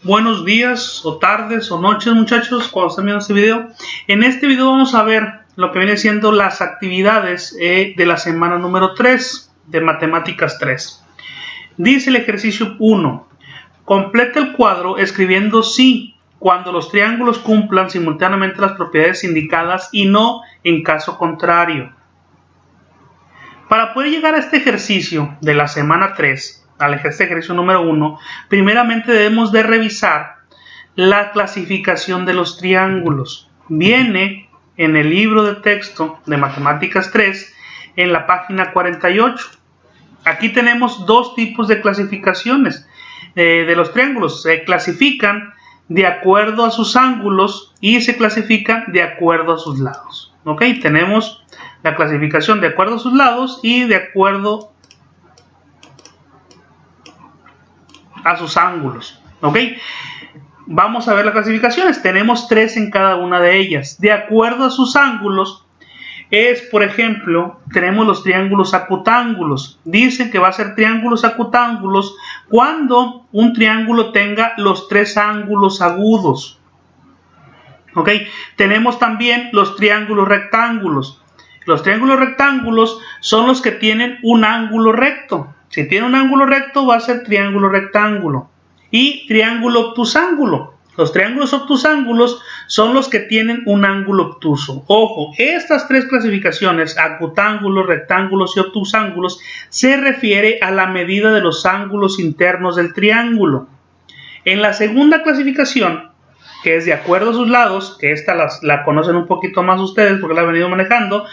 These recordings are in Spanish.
Buenos días o tardes o noches, muchachos, cuando estén viendo este video. En este video vamos a ver lo que viene siendo las actividades de la semana número 3 de Matemáticas 3. Dice el ejercicio 1. Completa el cuadro escribiendo sí cuando los triángulos cumplan simultáneamente las propiedades indicadas y no en caso contrario. Para poder llegar a este ejercicio de la semana 3, al ejercicio número 1, primeramente debemos de revisar la clasificación de los triángulos. Viene en el libro de texto de Matemáticas 3, en la página 48. Aquí tenemos dos tipos de clasificaciones de los triángulos. Se clasifican de acuerdo a sus ángulos y se clasifican de acuerdo a sus lados. ¿Ok? Tenemos la clasificación de acuerdo a sus lados y de acuerdo a sus ángulos. ¿Ok? Vamos a ver las clasificaciones. Tenemos tres en cada una de ellas. De acuerdo a sus ángulos es, por ejemplo, tenemos los triángulos acutángulos. Dicen que va a ser triángulos acutángulos cuando un triángulo tenga los tres ángulos agudos. ¿Ok? Tenemos también los triángulos rectángulos. Los triángulos rectángulos son los que tienen un ángulo recto. Si tiene un ángulo recto va a ser triángulo rectángulo. Y triángulo obtusángulo. Los triángulos obtusángulos son los que tienen un ángulo obtuso. Ojo, estas tres clasificaciones, acutángulos, rectángulos y obtusángulos, se refiere a la medida de los ángulos internos del triángulo. En la segunda clasificación, que es de acuerdo a sus lados, que esta la conocen un poquito más ustedes porque la han venido manejando,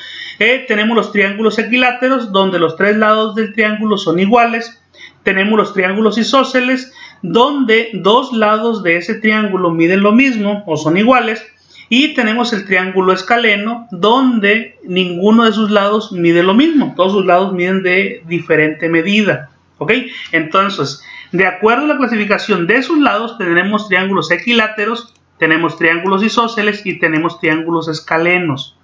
tenemos los triángulos equiláteros, donde los tres lados del triángulo son iguales. Tenemos los triángulos isósceles, donde dos lados de ese triángulo miden lo mismo o son iguales. Y tenemos el triángulo escaleno, donde ninguno de sus lados mide lo mismo. Todos sus lados miden de diferente medida. ¿Ok? Entonces, de acuerdo a la clasificación de sus lados, tenemos triángulos equiláteros, tenemos triángulos isósceles y tenemos triángulos escalenos.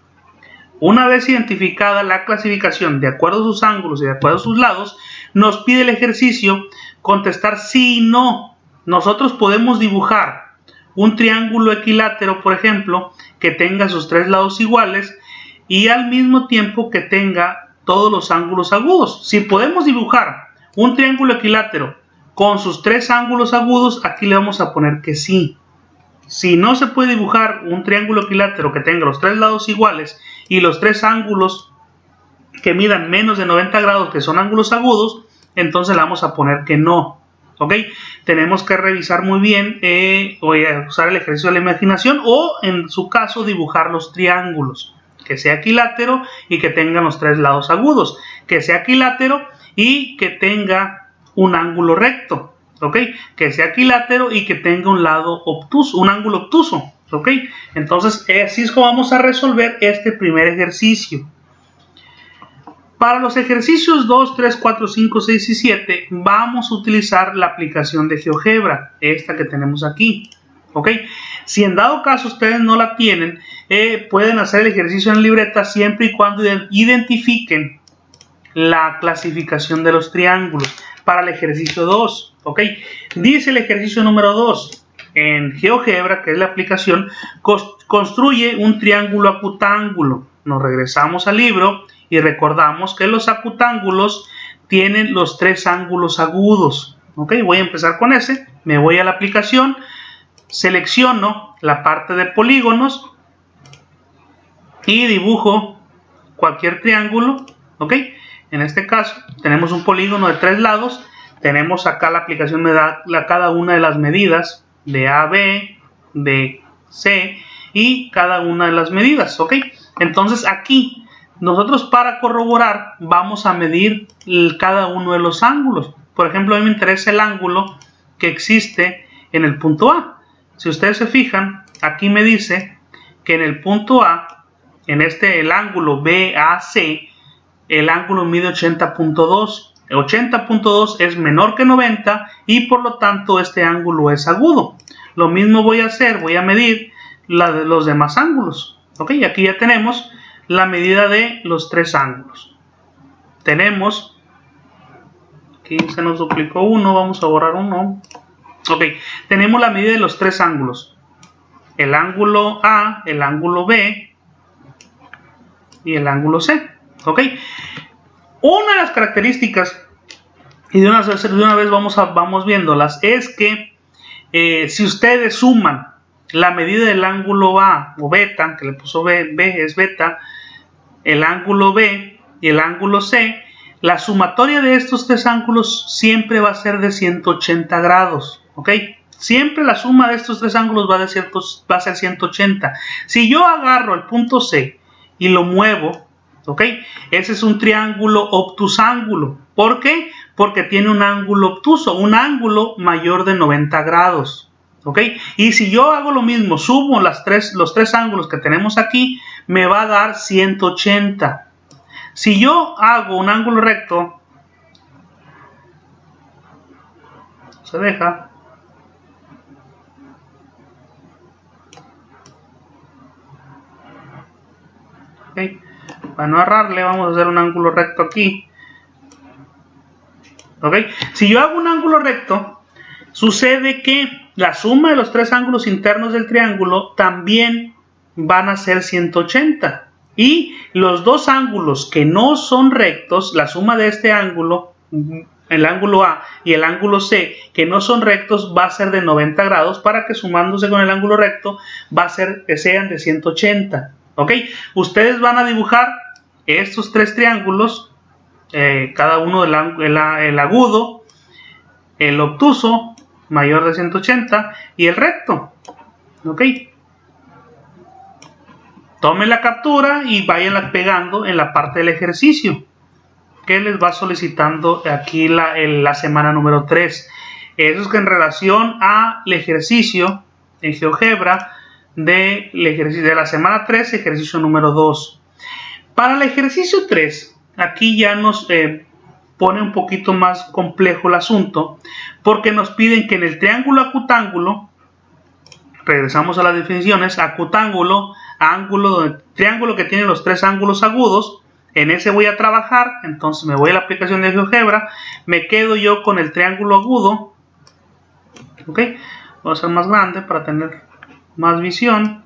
Una vez identificada la clasificación de acuerdo a sus ángulos y de acuerdo a sus lados, nos pide el ejercicio contestar sí y no. Nosotros podemos dibujar un triángulo equilátero, por ejemplo, que tenga sus tres lados iguales y al mismo tiempo que tenga todos los ángulos agudos. Si podemos dibujar un triángulo equilátero con sus tres ángulos agudos, aquí le vamos a poner que sí. Si no se puede dibujar un triángulo equilátero que tenga los tres lados iguales y los tres ángulos que midan menos de 90 grados, que son ángulos agudos, entonces le vamos a poner que no. ¿Ok? Tenemos que revisar muy bien, voy a usar el ejercicio de la imaginación o, en su caso, dibujar los triángulos. Que sea equilátero y que tengan los tres lados agudos. Que sea equilátero y que tenga un ángulo recto. ¿Ok? Que sea equilátero y que tenga un lado obtuso, un ángulo obtuso. ¿Ok? Entonces, así es como vamos a resolver este primer ejercicio. Para los ejercicios 2, 3, 4, 5, 6 y 7 vamos a utilizar la aplicación de GeoGebra, esta que tenemos aquí. ¿Ok? Si en dado caso ustedes no la tienen, pueden hacer el ejercicio en libreta siempre y cuando identifiquen la clasificación de los triángulos. Para el ejercicio 2, ¿ok? Dice el ejercicio número 2, en GeoGebra, que es la aplicación, construye un triángulo acutángulo. Nos regresamos al libro y recordamos que los acutángulos tienen los tres ángulos agudos. ¿Ok? Voy a empezar con ese, me voy a la aplicación, selecciono la parte de polígonos y dibujo cualquier triángulo. ¿Ok? En este caso tenemos un polígono de tres lados. Tenemos acá la aplicación me da cada una de las medidas de AB, de C y cada una de las medidas. ¿Ok? Entonces aquí nosotros, para corroborar, vamos a medir cada uno de los ángulos. Por ejemplo, a mí me interesa el ángulo que existe en el punto A. Si ustedes se fijan, aquí me dice que en el punto A, en el ángulo BAC, el ángulo mide 80.2. 80.2 es menor que 90 y por lo tanto este ángulo es agudo. Lo mismo voy a hacer, voy a medir los demás ángulos. ¿Ok? Aquí ya tenemos la medida de los tres ángulos. Tenemos, aquí se nos duplicó uno, vamos a borrar uno. Ok, tenemos la medida de los tres ángulos. El ángulo A, el ángulo B y el ángulo C. Ok, una de las características, y de una vez vamos viéndolas, es que si ustedes suman la medida del ángulo A o beta, que le puso B es beta, el ángulo B y el ángulo C, la sumatoria de estos tres ángulos siempre va a ser de 180 grados, ¿ok? Siempre la suma de estos tres ángulos va a ser 180. Si yo agarro el punto C y lo muevo, ¿ok? Ese es un triángulo obtusángulo. ¿Por qué? Porque tiene un ángulo obtuso, un ángulo mayor de 90 grados. ¿Ok? Y si yo hago lo mismo, sumo los tres ángulos que tenemos aquí, me va a dar 180. Si yo hago un ángulo recto, se deja. ¿Ok? Para no errarle, vamos a hacer un ángulo recto aquí. ¿Ok? Si yo hago un ángulo recto, sucede que la suma de los tres ángulos internos del triángulo también van a ser 180. Y los dos ángulos que no son rectos, la suma de este ángulo, el ángulo A y el ángulo C, que no son rectos, va a ser de 90 grados para que sumándose con el ángulo recto va a ser que sean de 180. ¿Ok? Ustedes van a dibujar estos tres triángulos, cada uno el agudo, el obtuso, mayor de 180, y el recto. ¿Ok? Tomen la captura y vayanla pegando en la parte del ejercicio que les va solicitando aquí la semana número 3. Eso es que en relación al ejercicio en GeoGebra de la semana 3, ejercicio número 2. Para el ejercicio 3, aquí ya nos pone un poquito más complejo el asunto, porque nos piden que en el triángulo acutángulo, regresamos a las definiciones, acutángulo, triángulo que tiene los tres ángulos agudos, en ese voy a trabajar. Entonces me voy a la aplicación de GeoGebra, me quedo yo con el triángulo agudo. Ok, voy a hacer más grande para tener más visión.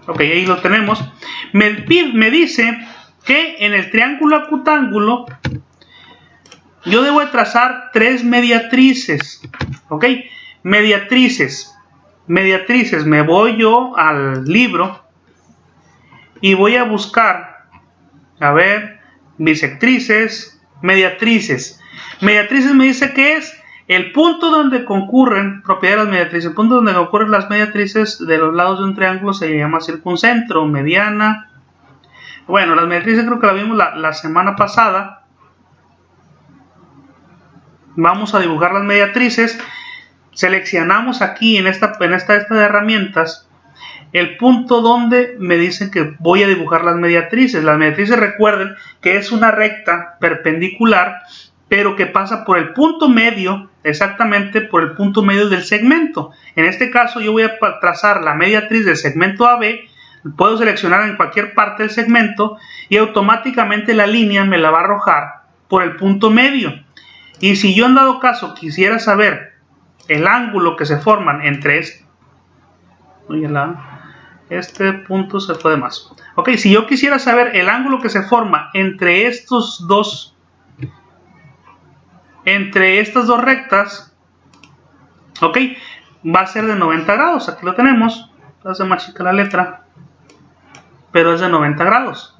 Ok, ahí lo tenemos. Me dice que en el triángulo acutángulo yo debo de trazar tres mediatrices. Ok, mediatrices, me voy yo al libro y voy a buscar, a ver, bisectrices, mediatrices. Mediatrices me dice que es el punto donde concurren, propiedad de las mediatrices, el punto donde concurren las mediatrices de los lados de un triángulo se llama circuncentro, mediana. Bueno, las mediatrices creo que la vimos la semana pasada. Vamos a dibujar las mediatrices. Seleccionamos aquí en esta de herramientas el punto donde me dicen que voy a dibujar las mediatrices. Las mediatrices, recuerden que es una recta perpendicular, pero que pasa por el punto medio, exactamente por el punto medio del segmento. En este caso yo voy a trazar la mediatriz del segmento AB, puedo seleccionar en cualquier parte del segmento y automáticamente la línea me la va a arrojar por el punto medio. Y si yo en dado caso quisiera saber el ángulo que se forman entre este punto se fue de más. Ok, si yo quisiera saber el ángulo que se forma entre estas dos rectas, ok, va a ser de 90 grados. Aquí lo tenemos. Hace más chica la letra, pero es de 90 grados.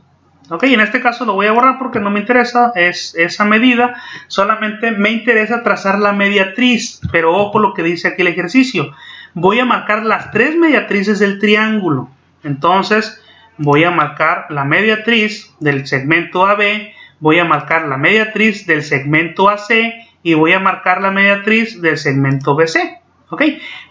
Ok, en este caso lo voy a borrar porque no me interesa esa medida, solamente me interesa trazar la mediatriz. Pero ojo lo que dice aquí el ejercicio, voy a marcar las tres mediatrices del triángulo. Entonces voy a marcar la mediatriz del segmento AB, voy a marcar la mediatriz del segmento AC y voy a marcar la mediatriz del segmento BC. Ok,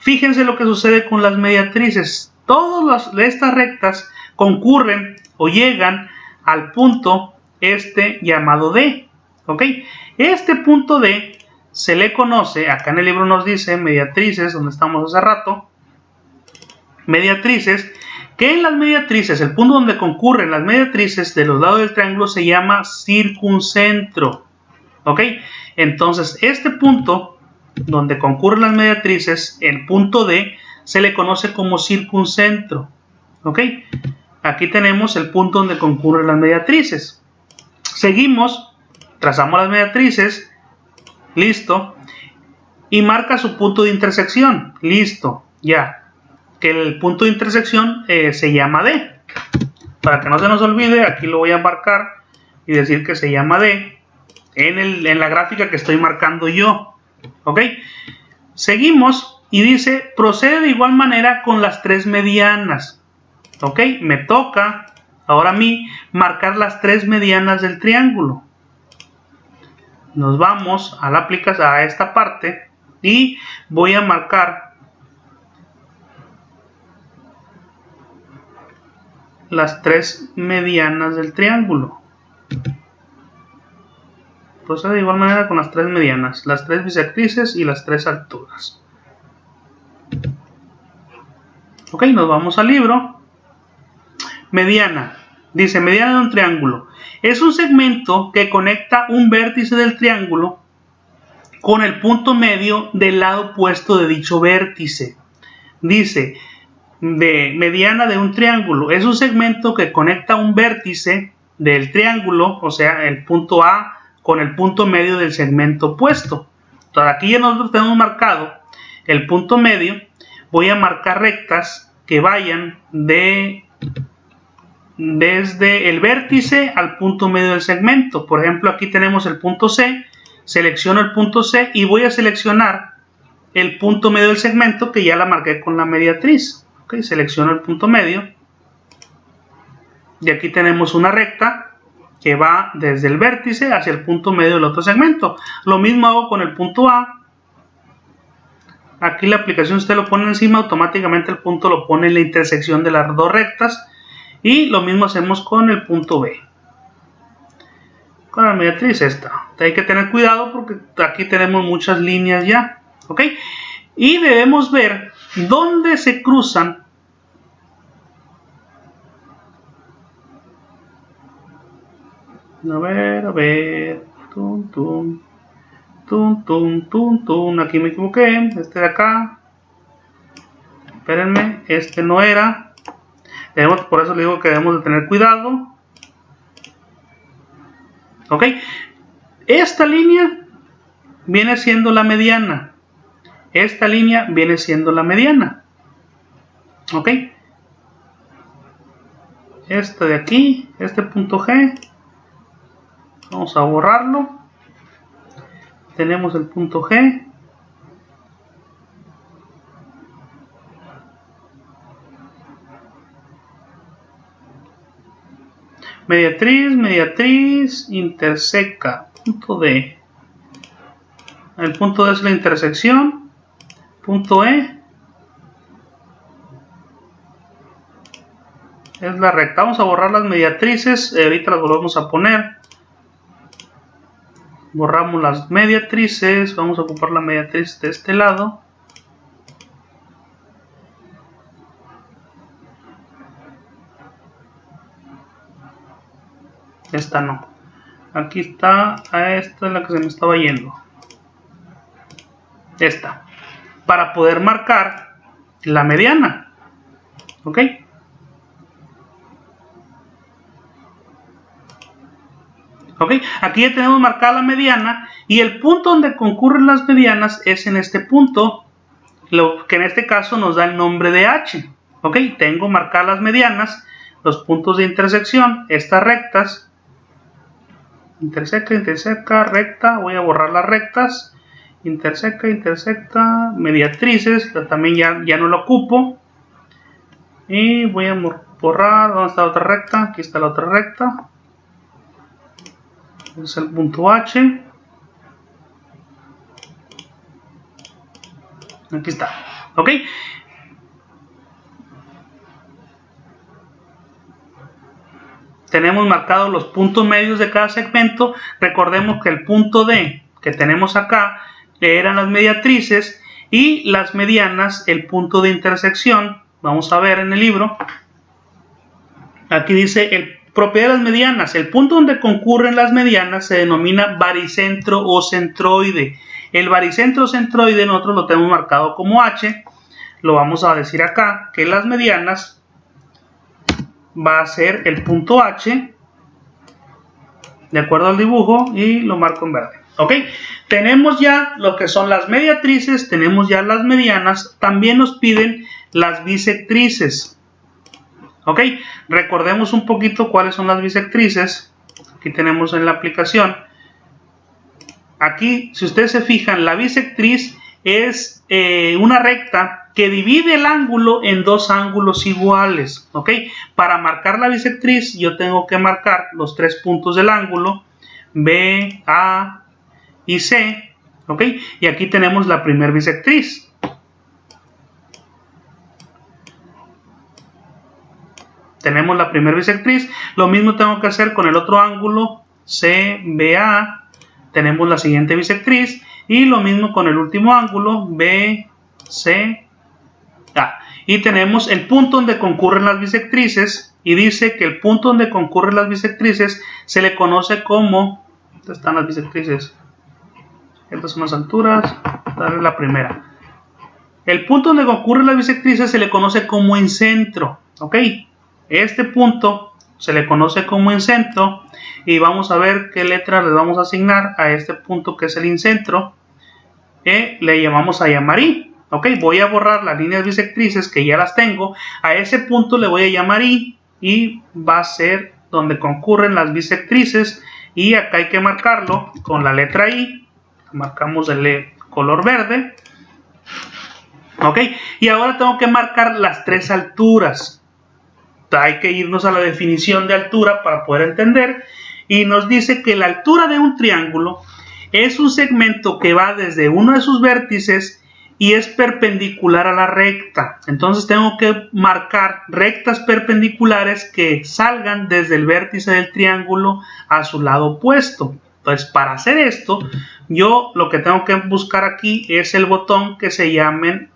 fíjense lo que sucede con las mediatrices. Todas estas rectas concurren o llegan al punto llamado D. ¿Ok? Este punto D se le conoce, acá en el libro nos dice mediatrices, donde estamos hace rato, mediatrices, que en las mediatrices, el punto donde concurren las mediatrices de los lados del triángulo se llama circuncentro. ¿Ok? Entonces, este punto donde concurren las mediatrices, el punto D, se le conoce como circuncentro. ¿Ok? Aquí tenemos el punto donde concurren las mediatrices. Seguimos, trazamos las mediatrices, listo, y marca su punto de intersección, listo, ya, que el punto de intersección se llama D. Para que no se nos olvide, aquí lo voy a marcar y decir que se llama D en la gráfica que estoy marcando yo. ¿Ok? Seguimos y dice, procede de igual manera con las tres medianas. ¿Ok? Me toca ahora a mí marcar las tres medianas del triángulo. Nos vamos a la aplicación, a esta parte, y voy a marcar las tres medianas del triángulo. Procede de igual manera con las tres medianas, las tres bisectrices y las tres alturas. Ok, nos vamos al libro. Mediana. Dice, mediana de un triángulo. Es un segmento que conecta un vértice del triángulo con el punto medio del lado opuesto de dicho vértice. Dice, de mediana de un triángulo. Es un segmento que conecta un vértice del triángulo, o sea, el punto A con el punto medio del segmento opuesto. Entonces, aquí ya nosotros tenemos marcado el punto medio. Voy a marcar rectas que vayan desde el vértice al punto medio del segmento. Por ejemplo, aquí tenemos el punto C. Selecciono el punto C y voy a seleccionar el punto medio del segmento, que ya la marqué con la mediatriz. Okay, selecciono el punto medio y aquí tenemos una recta que va desde el vértice hacia el punto medio del otro segmento. Lo mismo hago con el punto A. Aquí la aplicación, usted lo pone encima, automáticamente el punto lo pone en la intersección de las dos rectas, y lo mismo hacemos con el punto B. Con la mediatriz esta. Hay que tener cuidado porque aquí tenemos muchas líneas ya. ¿Ok? Y debemos ver dónde se cruzan a ver, tum, tum, tum, tum, tum, tum, aquí me equivoqué, este de acá, espérenme, este no era, por eso le digo que debemos de tener cuidado. Ok, esta línea viene siendo la mediana, esta línea viene siendo la mediana. Ok, este de aquí, este punto G, vamos a borrarlo. Tenemos el punto G. Mediatriz, interseca, punto D. El punto D es la intersección. Punto E es la recta. Vamos a borrar las mediatrices. Ahorita las volvemos a poner. Borramos las mediatrices. Vamos a ocupar la mediatriz de este lado. Esta no. Aquí está. Esta es la que se me estaba yendo. Esta. Para poder marcar la mediana. ¿Ok? ¿Ok? Aquí ya tenemos marcada la mediana y el punto donde concurren las medianas es en este punto, lo que en este caso nos da el nombre de H. ¿Ok? Tengo marcadas las medianas, los puntos de intersección, estas rectas, interseca, recta, voy a borrar las rectas, intersecta, mediatrices, también ya no lo ocupo, y voy a borrar, ¿dónde está la otra recta? Aquí está la otra recta. Es el punto H. Aquí está. ¿Ok? Tenemos marcados los puntos medios de cada segmento. Recordemos que el punto D que tenemos acá eran las mediatrices y las medianas el punto de intersección. Vamos a ver en el libro. Aquí dice Propiedad de las medianas. El punto donde concurren las medianas se denomina baricentro o centroide. El baricentro o centroide nosotros lo tenemos marcado como H. Lo vamos a decir acá, que las medianas va a ser el punto H, de acuerdo al dibujo, y lo marco en verde. ¿Ok? Tenemos ya lo que son las mediatrices, tenemos ya las medianas, también nos piden las bisectrices. ¿Ok? Recordemos un poquito cuáles son las bisectrices. Aquí tenemos en la aplicación. Aquí, si ustedes se fijan, la bisectriz es una recta que divide el ángulo en dos ángulos iguales. ¿Ok? Para marcar la bisectriz, yo tengo que marcar los tres puntos del ángulo, B, A y C. ¿Ok? Y aquí tenemos la primera bisectriz. Tenemos la primera bisectriz. Lo mismo tengo que hacer con el otro ángulo, CBA. Tenemos la siguiente bisectriz. Y lo mismo con el último ángulo, BCA. Y tenemos el punto donde concurren las bisectrices. Y dice que el punto donde concurren las bisectrices se le conoce como... ¿Dónde están las bisectrices? Estas son las alturas. Dale la primera. El punto donde concurren las bisectrices se le conoce como incentro. ¿Ok? Este punto se le conoce como incentro y vamos a ver qué letra le vamos a asignar a este punto que es el incentro. Le llamamos a llamar I. Ok, voy a borrar las líneas bisectrices que ya las tengo. A ese punto le voy a llamar I y va a ser donde concurren las bisectrices. Y acá hay que marcarlo con la letra I. Marcamos el color verde. Ok, y ahora tengo que marcar las tres alturas. Hay que irnos a la definición de altura para poder entender, y nos dice que la altura de un triángulo es un segmento que va desde uno de sus vértices y es perpendicular a la recta. Entonces tengo que marcar rectas perpendiculares que salgan desde el vértice del triángulo a su lado opuesto. Entonces, para hacer esto, yo lo que tengo que buscar aquí es el botón que se llame,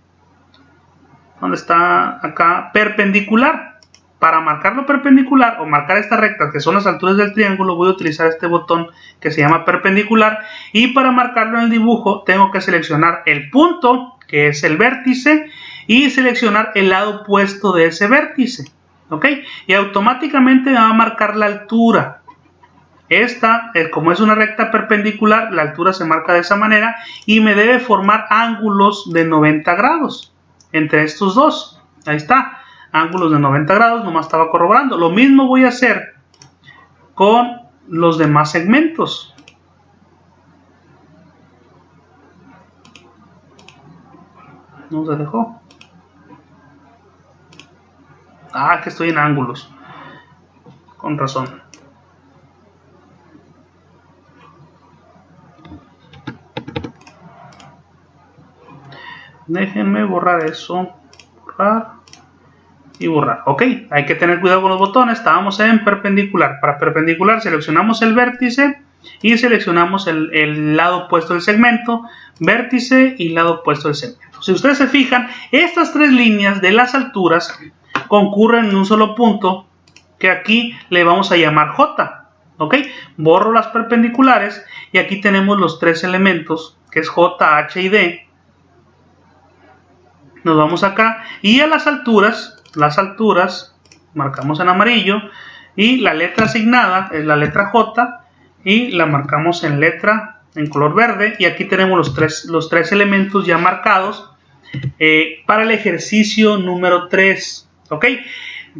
¿dónde está? Acá, perpendicular. Para marcarlo perpendicular o marcar estas rectas que son las alturas del triángulo, voy a utilizar este botón que se llama perpendicular, y para marcarlo en el dibujo tengo que seleccionar el punto, que es el vértice, y seleccionar el lado opuesto de ese vértice. ¿Ok? Y automáticamente me va a marcar la altura. Esta, como es una recta perpendicular, la altura se marca de esa manera y me debe formar ángulos de 90 grados entre estos dos. Ahí está. Ángulos de 90 grados, nomás estaba corroborando. Lo mismo voy a hacer con los demás segmentos. No se dejó. Ah, que estoy en ángulos. Con razón. Déjenme borrar eso. Borrar. Y borrar. Ok, hay que tener cuidado con los botones. Estábamos en perpendicular. Para perpendicular seleccionamos el vértice y seleccionamos el lado opuesto del segmento, vértice y lado opuesto del segmento. Si ustedes se fijan, estas tres líneas de las alturas concurren en un solo punto que aquí le vamos a llamar J. Ok, borro las perpendiculares y aquí tenemos los tres elementos que es J, H y D. Nos vamos acá y a las alturas marcamos en amarillo y la letra asignada es la letra J y la marcamos en color verde, y aquí tenemos los tres elementos ya marcados para el ejercicio número 3. ¿Ok?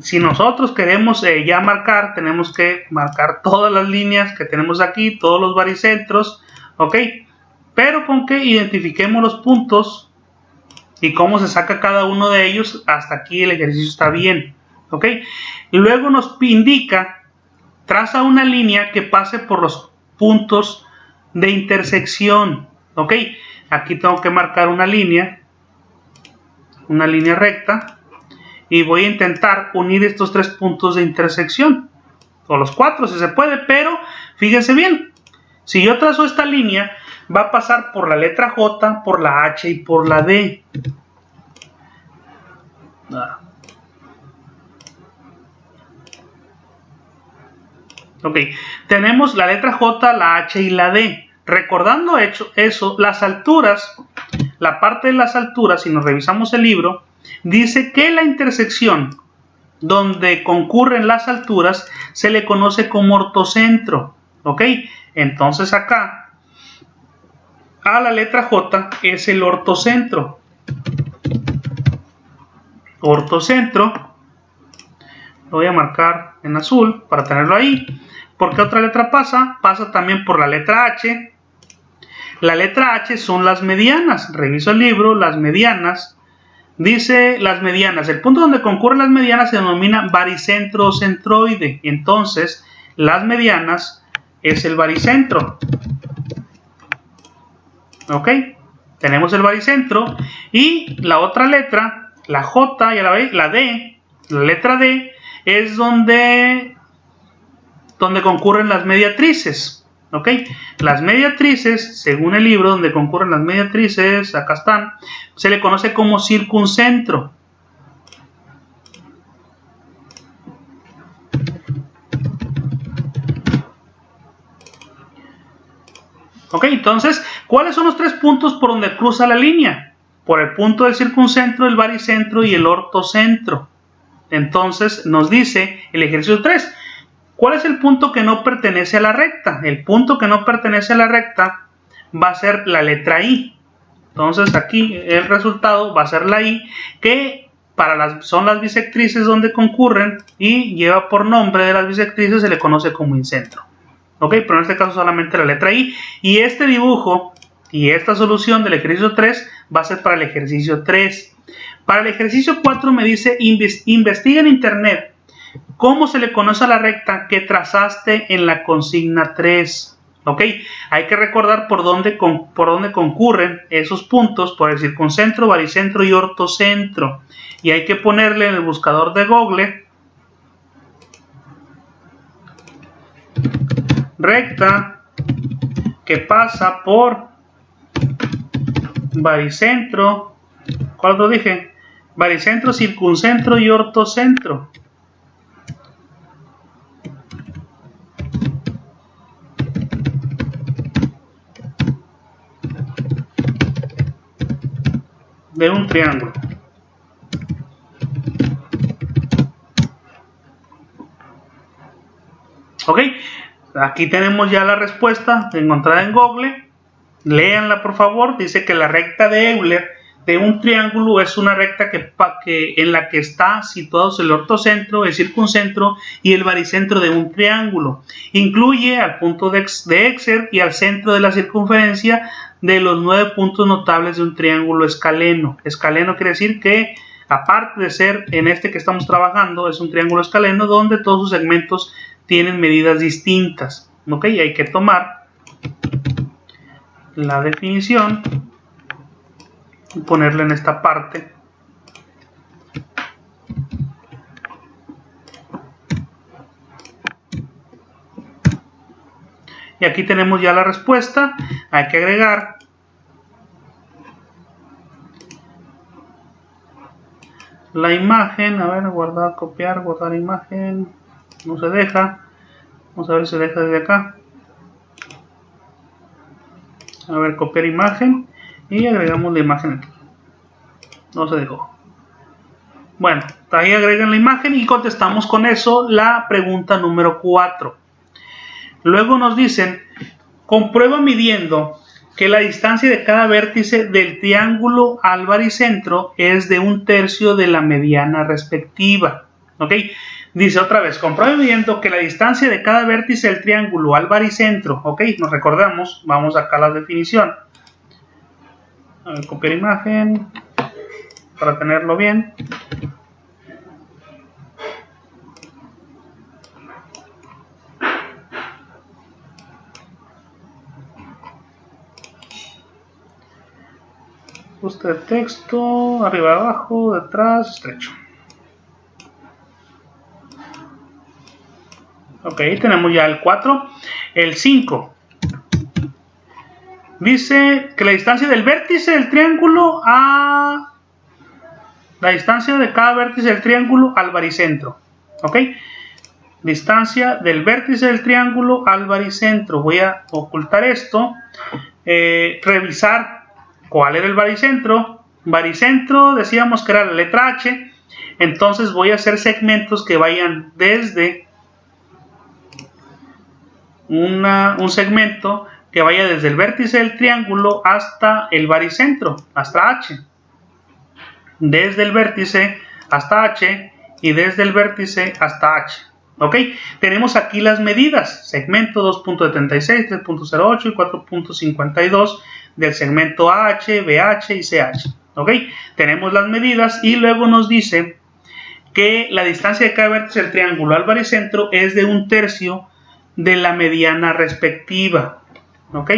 Si nosotros queremos ya marcar, tenemos que marcar todas las líneas que tenemos aquí, todos los baricentros. ¿Ok? Pero con que identifiquemos los puntos y cómo se saca cada uno de ellos, hasta aquí el ejercicio está bien. ¿Ok? Luego nos indica, traza una línea que pase por los puntos de intersección. ¿Ok? Aquí tengo que marcar una línea recta, y voy a intentar unir estos tres puntos de intersección, o los cuatro si se puede, pero fíjense bien, si yo trazo esta línea, va a pasar por la letra J, por la H y por la D. Ok, tenemos la letra J, la H y la D. Recordando eso, las alturas, la parte de las alturas, si nos revisamos el libro, dice que la intersección donde concurren las alturas se le conoce como ortocentro. Ok, entonces acá a la letra J es el ortocentro. Ortocentro, lo voy a marcar en azul para tenerlo ahí. ¿Por qué otra letra pasa? Pasa también por la letra H. La letra H son las medianas. Reviso el libro, las medianas. Dice las medianas. El punto donde concurren las medianas se denomina baricentro o centroide. Entonces, las medianas es el baricentro. ¿Ok? Tenemos el baricentro. Y la otra letra, la J y la D, la letra D, es donde concurren las mediatrices. ¿Ok? Las mediatrices, según el libro, donde concurren las mediatrices, acá están, se le conoce como circuncentro. ¿Ok? Entonces, ¿cuáles son los tres puntos por donde cruza la línea? Por el punto del circuncentro, el baricentro y el ortocentro. Entonces, nos dice el ejercicio 3. ¿Cuál es el punto que no pertenece a la recta? El punto que no pertenece a la recta va a ser la letra I. Entonces aquí el resultado va a ser la I, que son las bisectrices donde concurren y lleva por nombre de las bisectrices, se le conoce como incentro. Ok, pero en este caso solamente la letra I. Y este dibujo y esta solución del ejercicio 3 va a ser para el ejercicio 3. Para el ejercicio 4 me dice, investiga en internet ¿cómo se le conoce a la recta que trazaste en la consigna 3? ¿Ok? Hay que recordar por dónde concurren esos puntos, por el circuncentro, baricentro y ortocentro. Y hay que ponerle en el buscador de Google recta que pasa por baricentro, ¿cuál lo dije? Baricentro, circuncentro y ortocentro. De un triángulo. Ok, aquí tenemos ya la respuesta encontrada en Google. Léanla por favor. Dice que la recta de Euler de un triángulo es una recta en la que está situados el ortocentro, el circuncentro y el baricentro de un triángulo. Incluye al punto de Exer y al centro de la circunferencia de los 9 puntos notables de un triángulo escaleno. Escaleno quiere decir que, aparte de ser en este que estamos trabajando, es un triángulo escaleno donde todos sus segmentos tienen medidas distintas. Ok, hay que tomar la definición y ponerla en esta parte. Y aquí tenemos ya la respuesta. Hay que agregar la imagen. A ver, guardar, copiar, guardar imagen. No se deja. Vamos a ver si se deja desde acá. A ver, copiar imagen. Y agregamos la imagen aquí. No se dejó. Bueno, ahí agregan la imagen y contestamos con eso la pregunta número 4. Luego nos dicen, comprueba midiendo que la distancia de cada vértice del triángulo al baricentro es de 1/3 de la mediana respectiva. ¿Ok? Dice otra vez, comprueba midiendo que la distancia de cada vértice del triángulo al baricentro. ¿Ok? Nos recordamos, vamos acá a la definición. A ver, copiar imagen para tenerlo bien. Ajuste de texto, arriba, abajo, detrás, estrecho. Ok, tenemos ya el 4. El 5. Dice que la distancia del vértice del triángulo a... La distancia de cada vértice del triángulo al baricentro. Ok. distancia del vértice del triángulo al baricentro. Voy a ocultar esto, revisar cuál era el baricentro. Baricentro decíamos que era la letra H, entonces voy a hacer segmentos que vayan desde un segmento que vaya desde el vértice del triángulo hasta el baricentro, hasta H. Desde el vértice hasta H y desde el vértice hasta H. ¿Ok? Tenemos aquí las medidas, segmento 2.76, 3.08 y 4.52 del segmento AH, BH y CH. ¿Ok? Tenemos las medidas y luego nos dice que la distancia de cada vértice del triángulo al baricentro es de 1/3 de la mediana respectiva. ¿Ok?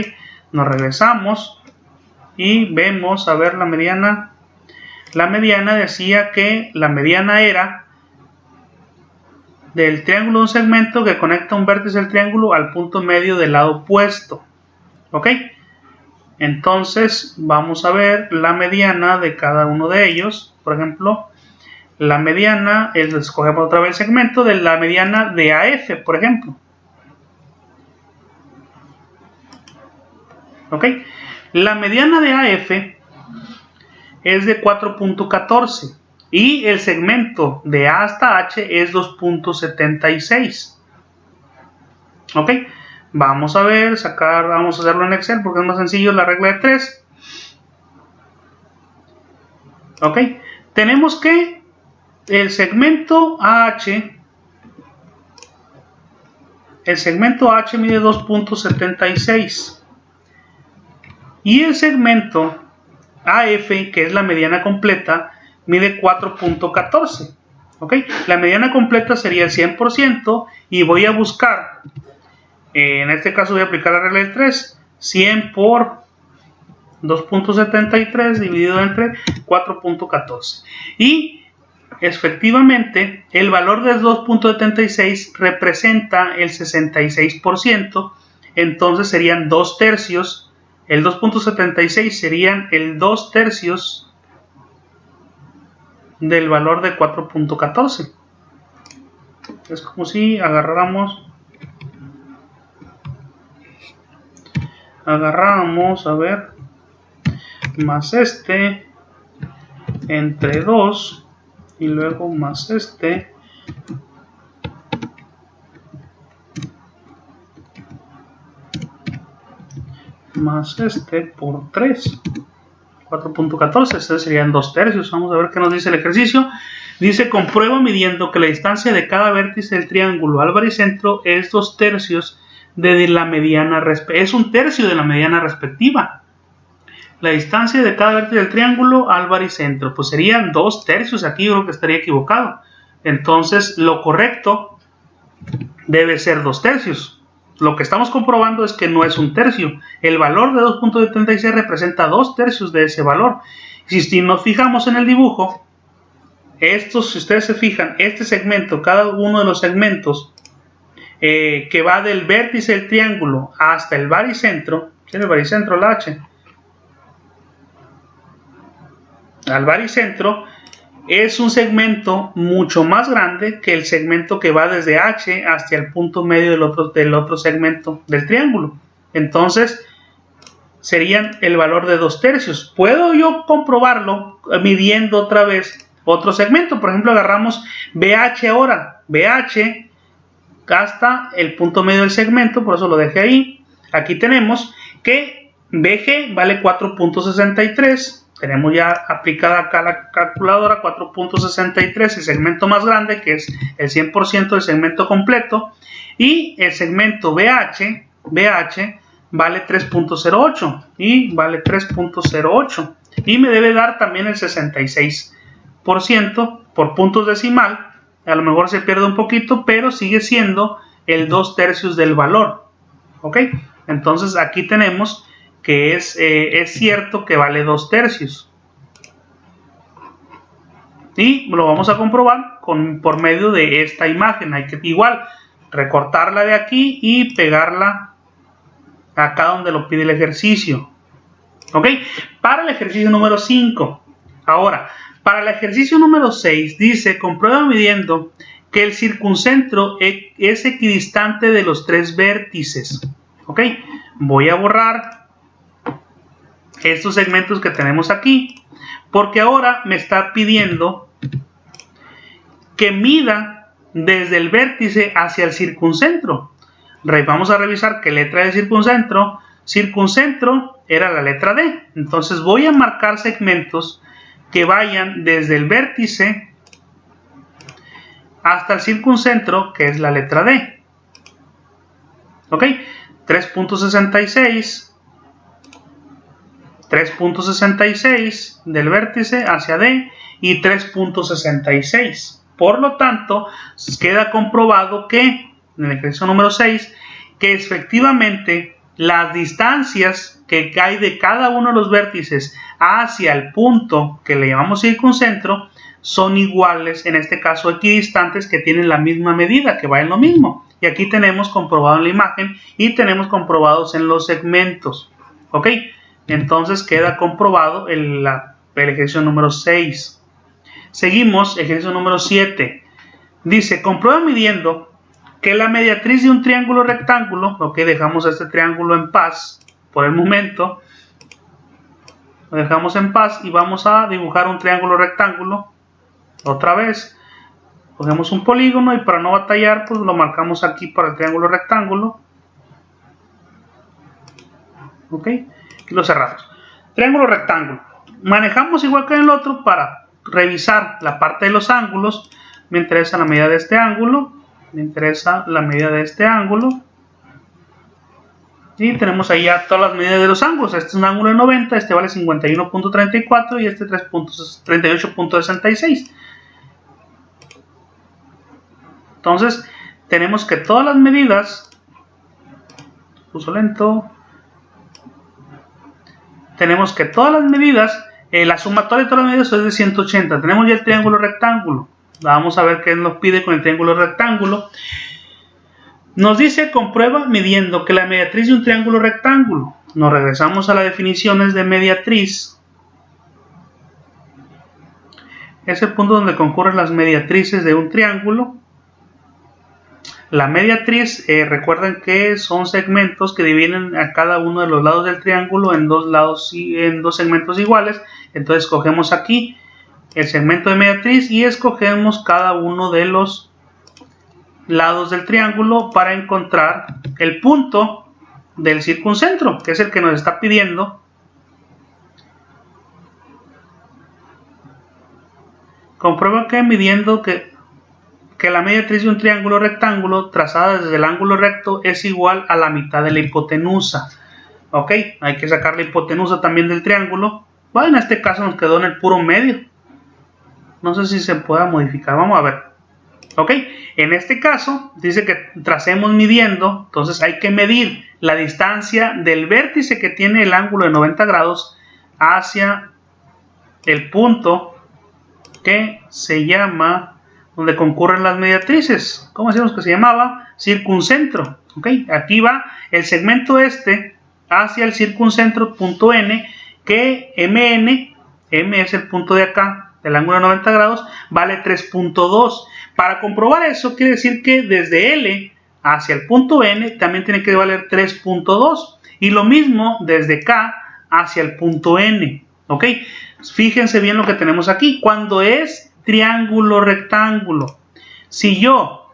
Nos regresamos y vemos, a ver, la mediana. La mediana decía que la mediana era del triángulo de un segmento que conecta un vértice del triángulo al punto medio del lado opuesto. ¿Ok? Entonces vamos a ver la mediana de cada uno de ellos. Por ejemplo, la mediana, escogemos otra vez el segmento de la mediana de AF, por ejemplo. ¿Ok? La mediana de AF es de 4.14 y el segmento de A hasta H es 2.76. ¿Ok? Vamos a ver, vamos a hacerlo en Excel porque es más sencillo, la regla de 3. ¿Ok? Tenemos que el segmento AH mide 2.76 y el segmento AF, que es la mediana completa, mide 4.14. ¿Ok? La mediana completa sería el 100% y voy a buscar, en este caso voy a aplicar la regla del 3, 100 por 2.73 dividido entre 4.14. Y efectivamente el valor del 2.76 representa el 66%, entonces serían 2/3. El 2.76 serían el 2/3 del valor de 4.14. Es como si agarráramos, a ver, más este entre 2 y luego más este más este por 3, 4.14, estos serían 2/3. Vamos a ver qué nos dice el ejercicio. Dice: comprueba midiendo que la distancia de cada vértice del triángulo al baricentro es 2/3 de la mediana respectiva. Es 1/3 de la mediana respectiva. La distancia de cada vértice del triángulo al baricentro, pues serían 2/3. Aquí yo creo que estaría equivocado. Entonces lo correcto debe ser 2/3. Lo que estamos comprobando es que no es 1/3. El valor de 2.76 representa 2/3 de ese valor. Si nos fijamos en el dibujo, si ustedes se fijan, este segmento, cada uno de los segmentos que va del vértice del triángulo hasta el baricentro, ¿sí? El baricentro, la H, al baricentro, es un segmento mucho más grande que el segmento que va desde H hasta el punto medio del otro segmento del triángulo. Entonces serían el valor de 2/3. Puedo yo comprobarlo midiendo otra vez otro segmento. Por ejemplo, agarramos BH ahora. BH hasta el punto medio del segmento, por eso lo dejé ahí. Aquí tenemos que BG vale 4.63. Tenemos ya aplicada acá la calculadora, 4.63, el segmento más grande, que es el 100% del segmento completo. Y el segmento BH vale 3.08 y vale 3.08. Y me debe dar también el 66% por puntos decimal. A lo mejor se pierde un poquito, pero sigue siendo el 2/3 del valor. ¿Ok? Entonces aquí tenemos que es cierto que vale 2/3. Y lo vamos a comprobar por medio de esta imagen. Hay que igual recortarla de aquí y pegarla acá donde lo pide el ejercicio. ¿Ok? Para el ejercicio número 5. Ahora, para el ejercicio número 6 dice: comprueba midiendo que el circuncentro es equidistante de los tres vértices. ¿Ok? Voy a borrar estos segmentos que tenemos aquí, porque ahora me está pidiendo que mida desde el vértice hacia el circuncentro. Vamos a revisar qué letra es circuncentro. Circuncentro era la letra D. Entonces voy a marcar segmentos que vayan desde el vértice hasta el circuncentro, que es la letra D. ¿Ok? 3.66. 3.66 del vértice hacia D y 3.66. Por lo tanto, queda comprobado que, en el ejercicio número 6, que efectivamente las distancias que hay de cada uno de los vértices hacia el punto que le llamamos circuncentro son iguales, en este caso equidistantes, que tienen la misma medida, que va en lo mismo. Y aquí tenemos comprobado en la imagen y tenemos comprobados en los segmentos. ¿Ok? Entonces queda comprobado el ejercicio número 6. Seguimos, ejercicio número 7. Dice, comprueba midiendo que la mediatriz de un triángulo rectángulo, ok, dejamos este triángulo en paz por el momento, lo dejamos en paz y vamos a dibujar un triángulo rectángulo. Otra vez, cogemos un polígono y para no batallar, pues lo marcamos aquí para el triángulo rectángulo. Ok, y lo cerramos. Triángulo rectángulo. Manejamos igual que en el otro para revisar la parte de los ángulos. Me interesa la medida de este ángulo. Me interesa la medida de este ángulo. Y tenemos ahí ya todas las medidas de los ángulos. Este es un ángulo de 90, este vale 51.34 y este 38.66. Entonces, tenemos que todas las medidas, puso lento, tenemos que todas las medidas, la sumatoria de todas las medidas es de 180. Tenemos ya el triángulo rectángulo. Vamos a ver qué nos pide con el triángulo rectángulo. Nos dice, comprueba midiendo que la mediatriz de un triángulo rectángulo. Nos regresamos a las definiciones de mediatriz. Es el punto donde concurren las mediatrices de un triángulo. La mediatriz, recuerden que son segmentos que dividen a cada uno de los lados del triángulo en dos segmentos iguales. Entonces escogemos aquí el segmento de mediatriz y escogemos cada uno de los lados del triángulo para encontrar el punto del circuncentro, que es el que nos está pidiendo. Comprueba que midiendo que la mediatriz de un triángulo rectángulo trazada desde el ángulo recto es igual a la mitad de la hipotenusa. Ok, hay que sacar la hipotenusa también del triángulo. Bueno, en este caso nos quedó en el puro medio. No sé si se pueda modificar, vamos a ver. Ok, en este caso dice que tracemos midiendo, entonces hay que medir la distancia del vértice que tiene el ángulo de 90 grados hacia el punto que se llama, donde concurren las mediatrices. ¿Cómo decimos que se llamaba? Circuncentro. Ok, aquí va el segmento este hacia el circuncentro, punto N, que MN, M es el punto de acá, del ángulo de 90 grados, vale 3.2. Para comprobar eso, quiere decir que desde L hacia el punto N también tiene que valer 3.2. Y lo mismo desde K hacia el punto N. ¿Ok? Fíjense bien lo que tenemos aquí. Cuando es triángulo rectángulo, si yo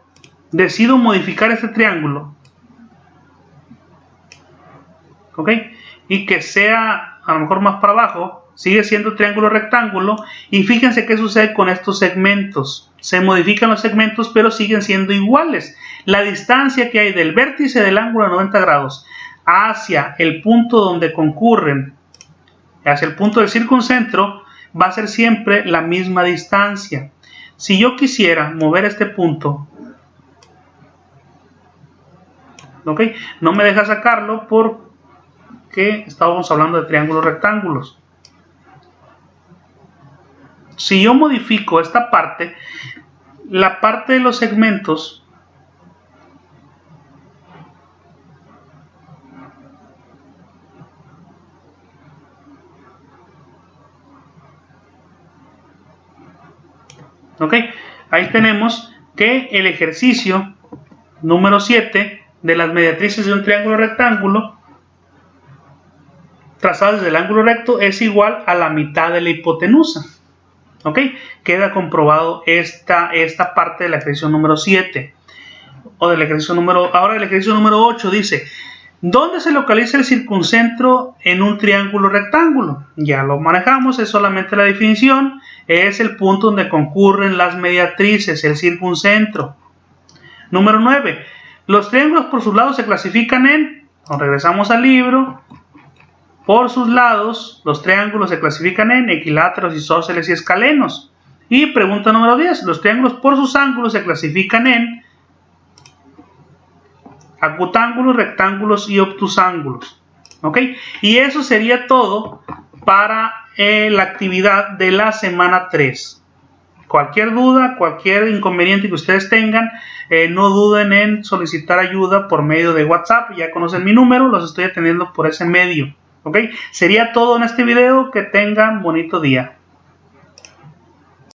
decido modificar este triángulo, ¿ok? Y que sea a lo mejor más para abajo, sigue siendo triángulo rectángulo. Y fíjense qué sucede con estos segmentos. Se modifican los segmentos, pero siguen siendo iguales. La distancia que hay del vértice del ángulo de 90 grados hacia el punto donde concurren, hacia el punto del circuncentro, va a ser siempre la misma distancia. Si yo quisiera mover este punto, ¿ok? No me deja sacarlo porque estábamos hablando de triángulos rectángulos. Si yo modifico esta parte, la parte de los segmentos ¿ok? Ahí tenemos que el ejercicio número 7 de las mediatrices de un triángulo rectángulo trazado desde el ángulo recto es igual a la mitad de la hipotenusa. ¿Ok? Queda comprobado esta parte de la ejercicio número 7. O del ejercicio número... Ahora el ejercicio número 8 dice: ¿dónde se localiza el circuncentro en un triángulo rectángulo? Ya lo manejamos, es solamente la definición. Es el punto donde concurren las mediatrices, el circuncentro. Número 9. Los triángulos por sus lados se clasifican en... regresamos al libro. Por sus lados, los triángulos se clasifican en equiláteros, isósceles y escalenos. Y pregunta número 10. Los triángulos por sus ángulos se clasifican en acutángulos, rectángulos y obtusángulos. ¿Ok? Y eso sería todo para la actividad de la semana 3. Cualquier duda, cualquier inconveniente que ustedes tengan, no duden en solicitar ayuda por medio de WhatsApp. Ya conocen mi número, los estoy atendiendo por ese medio. ¿Ok? Sería todo en este video. Que tengan bonito día.